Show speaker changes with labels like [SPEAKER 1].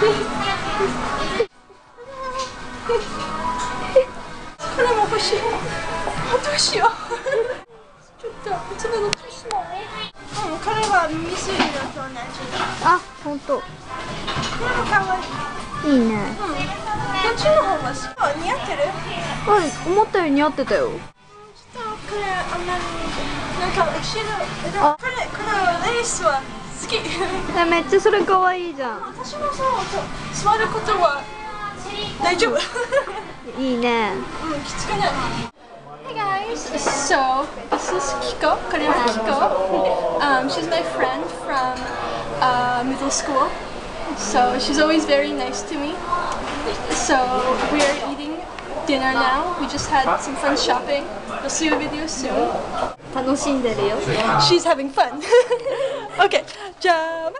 [SPEAKER 1] これも欲しい。どうしよう。ちょっといつもどっちしない？これはミスリのと同じだ。
[SPEAKER 2] あ、本当。
[SPEAKER 1] これも可愛い。
[SPEAKER 2] いいね。
[SPEAKER 1] どっちの方が好き？似合ってる？
[SPEAKER 2] 思ったより似合ってたよ。
[SPEAKER 1] ちょっとこれあんまりなんか後ろこのレースは好き。
[SPEAKER 2] めっちゃそれ可愛いじゃん。
[SPEAKER 1] 私もそう座ることは大丈夫。
[SPEAKER 2] いいね。
[SPEAKER 1] きつくない。Hey guys, so this is Kiko. She's my friend from middle school. So she's always very nice to me. So we are eating dinner now. We just had some fun shopping. You'll see a video soon.
[SPEAKER 2] 楽しんでるよ。
[SPEAKER 1] She's having fun. Okay, じゃあ。